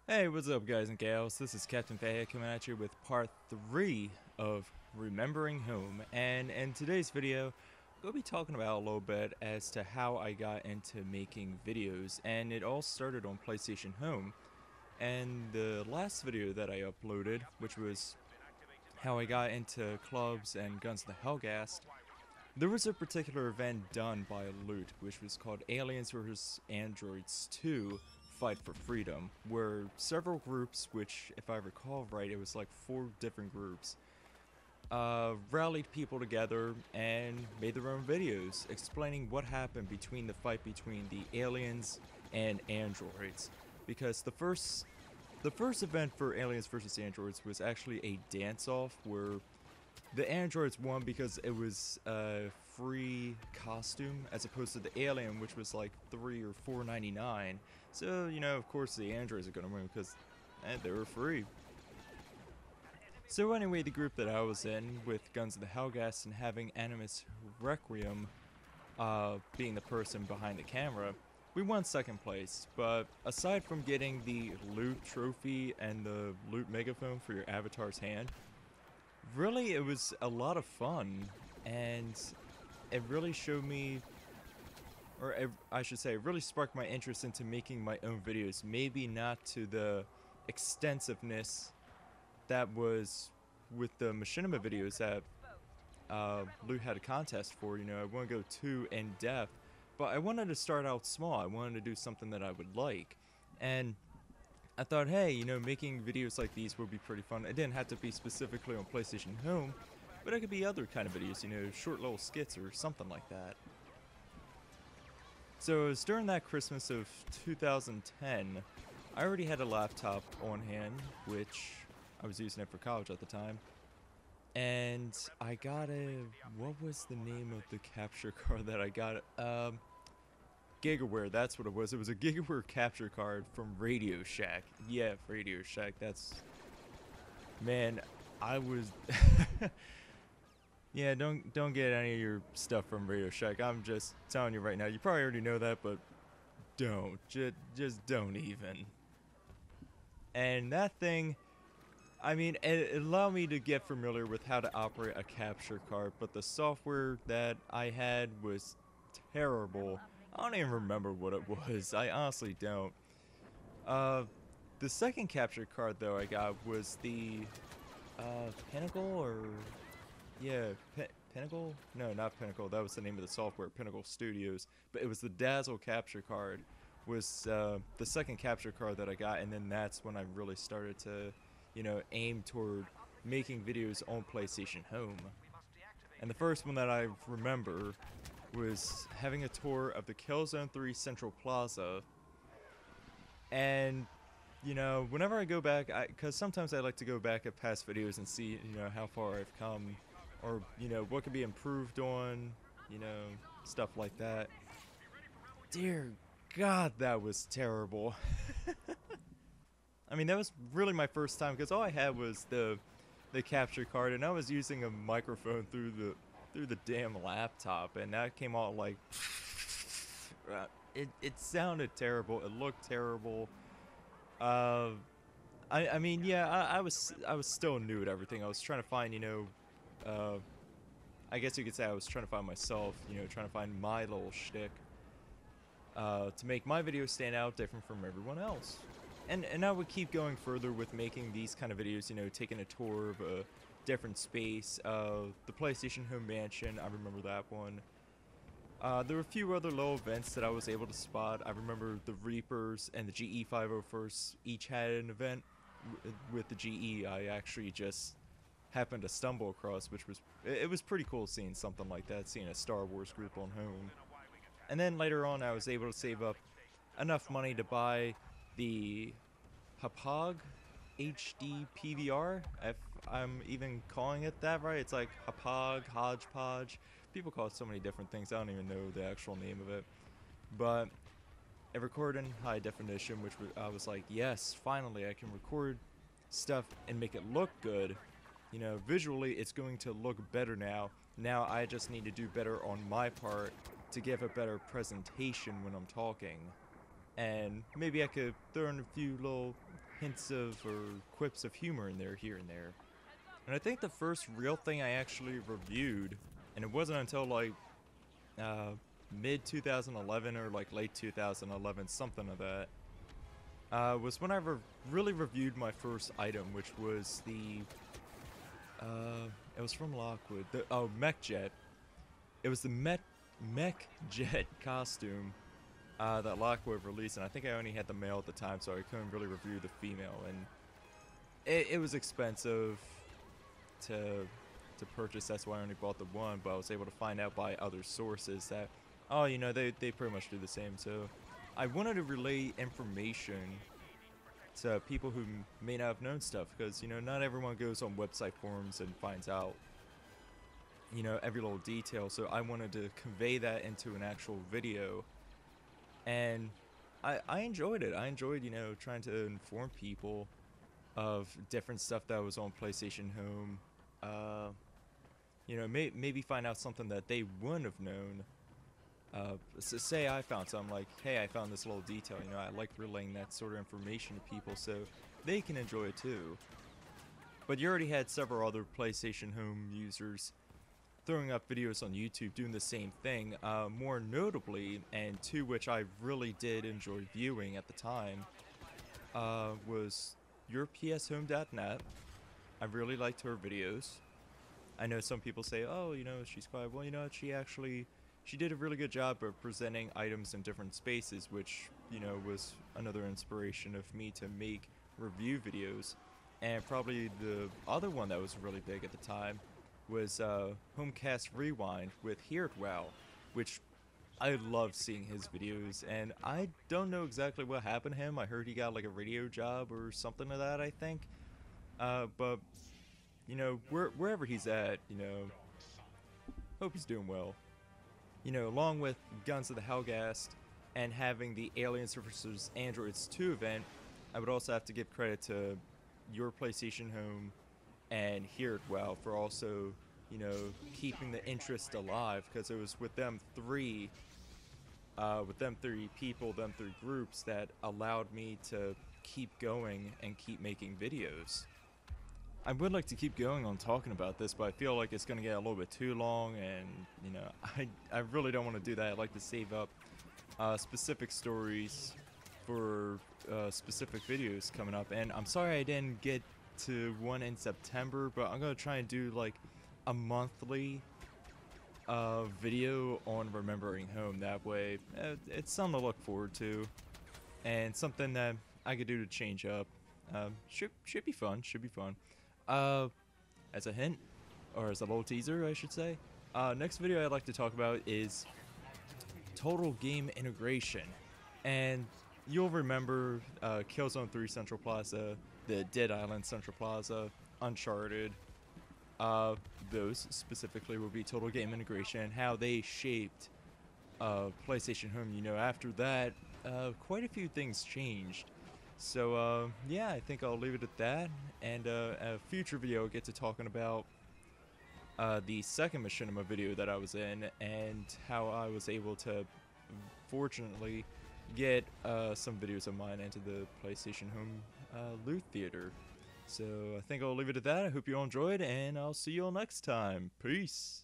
Hey, what's up guys and gals? This is KaptinFathead coming at you with part 3 of Remembering Home, and in today's video I'm going to be talking about a little bit as to how I got into making videos, and it all started on PlayStation Home. And the last video that I uploaded, which was how I got into clubs and Guns of the Hellgast, there was a particular event done by Loot, which was called Aliens vs. Androids 2 Fight for Freedom, where several groups, which if I recall right, it was like 4 different groups, rallied people together and made their own videos explaining what happened between the fight between the aliens and androids. Because the first event for Aliens vs. Androids was actually a dance-off where the androids won because it was a free costume as opposed to the alien, which was like $3 or $4.99. So, you know, of course the androids are gonna win because they were free. So anyway, the group that I was in with Guns of the Hellgast and having Animus Requiem being the person behind the camera, we won second place. But aside from getting the loot trophy and the loot megaphone for your avatar's hand, really it was a lot of fun, and it really showed me, or I should say, it really sparked my interest into making my own videos. Maybe not to the extensiveness that was with the machinima videos that Lou had a contest for. You know, I wouldn't go too in depth, but I wanted to start out small. I wanted to do something that I would like, and I thought, hey, you know, making videos like these would be pretty fun. It didn't have to be specifically on PlayStation Home, but it could be other kind of videos, you know, short little skits or something like that. So it was during that Christmas of 2010, I already had a laptop on hand, which I was using it for college at the time. And I got what was the name of the capture card that I got? Gigaware, that's what it was. It was a Gigaware capture card from Radio Shack. Yeah, Radio Shack, that's... Man, I was... Yeah, don't get any of your stuff from Radio Shack. I'm just telling you right now. You probably already know that, but don't. Just don't even. And that thing... I mean, it allowed me to get familiar with how to operate a capture card, but the software that I had was terrible. I don't even remember what it was. I honestly don't. Uh, the second capture card though I got was the Pinnacle, or yeah, Pinnacle? No, not Pinnacle. That was the name of the software, Pinnacle Studios. But it was the Dazzle capture card. Was the second capture card that I got, and then that's when I really started to, you know, aim toward making videos on PlayStation Home. And the first one that I remember was having a tour of the Killzone 3 Central Plaza. And, you know, whenever I go back, because sometimes I like to go back at past videos and see, you know, how far I've come, or, you know, what could be improved on, you know, stuff like that. Dear God, that was terrible. I mean, that was really my first time, because all I had was the capture card, and I was using a microphone through the damn laptop, and that came out like it sounded terrible. It looked terrible. Uh, I mean, yeah, I was still new at everything. I was trying to find, you know, I guess you could say I was trying to find myself. You know, trying to find my little shtick to make my videos stand out different from everyone else. And I would keep going further with making these kind of videos, you know, taking a tour of a different space. The PlayStation Home Mansion, I remember that one. There were a few other little events that I was able to spot. I remember the Reapers and the GE501st each had an event. With the GE, I actually just happened to stumble across, which was, it was pretty cool seeing something like that, seeing a Star Wars group on Home. And then later on, I was able to save up enough money to buy the Hapog HD PVR, if I'm even calling it that right. It's like Hapog, Hodgepodge. People call it so many different things, I don't even know the actual name of it. But it recorded in high definition, which I was like, yes, finally I can record stuff and make it look good. You know, visually it's going to look better now. Now I just need to do better on my part to give a better presentation when I'm talking. And maybe I could throw in a few little hints of or quips of humor in there here and there. And I think the first real thing I actually reviewed, and it wasn't until like mid 2011 or like late 2011, something of that, was when I really reviewed my first item, which was the it was from Lockwood. Mech Jet. It was the Mech Jet costume that Lockwood released, and I think I only had the male at the time, so I couldn't really review the female. And it was expensive to purchase. That's why I only bought the one. But I was able to find out by other sources that, oh, you know, they pretty much do the same. So I wanted to relay information to people who may not have known stuff, because, you know, not everyone goes on website forums and finds out, you know, every little detail. So I wanted to convey that into an actual video, and I enjoyed it. I enjoyed, you know, trying to inform people of different stuff that was on PlayStation Home. You know, maybe find out something that they wouldn't have known. So say I found something like, hey, I found this little detail, you know, I like relaying that sort of information to people so they can enjoy it too. But you already had several other PlayStation Home users throwing up videos on YouTube doing the same thing. More notably, and to which I really did enjoy viewing at the time, was YourPSHome.net. I really liked her videos. I know some people say, oh, you know, she's quiet. Well, you know, she did a really good job of presenting items in different spaces, which, you know, was another inspiration of me to make review videos. And probably the other one that was really big at the time was Homecast Rewind with Hear It Well, which I love seeing his videos, and I don't know exactly what happened to him. I heard he got like a radio job or something of that, I think. But, you know, wherever he's at, you know, hope he's doing well. You know, along with Guns of the Hellgast and having the Aliens vs. Androids 2 event, I would also have to give credit to Your PlayStation Home and Hear It Well for also, you know, keeping the interest alive, because it was with them three people, them three groups, that allowed me to keep going and keep making videos. I would like to keep going on talking about this, but I feel like it's going to get a little bit too long, and, you know, I really don't want to do that. I like to save up specific stories for specific videos coming up, and I'm sorry I didn't get to one in September, but I'm going to try and do like a monthly video on Remembering Home. That way, it's something to look forward to, and something that I could do to change up. Should be fun. Should be fun. As a hint, or as a little teaser, I should say, next video I'd like to talk about is total game integration. And you'll remember Killzone 3 Central Plaza, the Dead Island Central Plaza, Uncharted. Those specifically will be total game integration, and how they shaped PlayStation Home. You know, after that, quite a few things changed. So, yeah, I think I'll leave it at that, and a future video I'll get to talking about the second Machinima video that I was in, and how I was able to, fortunately, get some videos of mine into the PlayStation Home loot theater. So, I think I'll leave it at that. I hope you all enjoyed, and I'll see you all next time. Peace!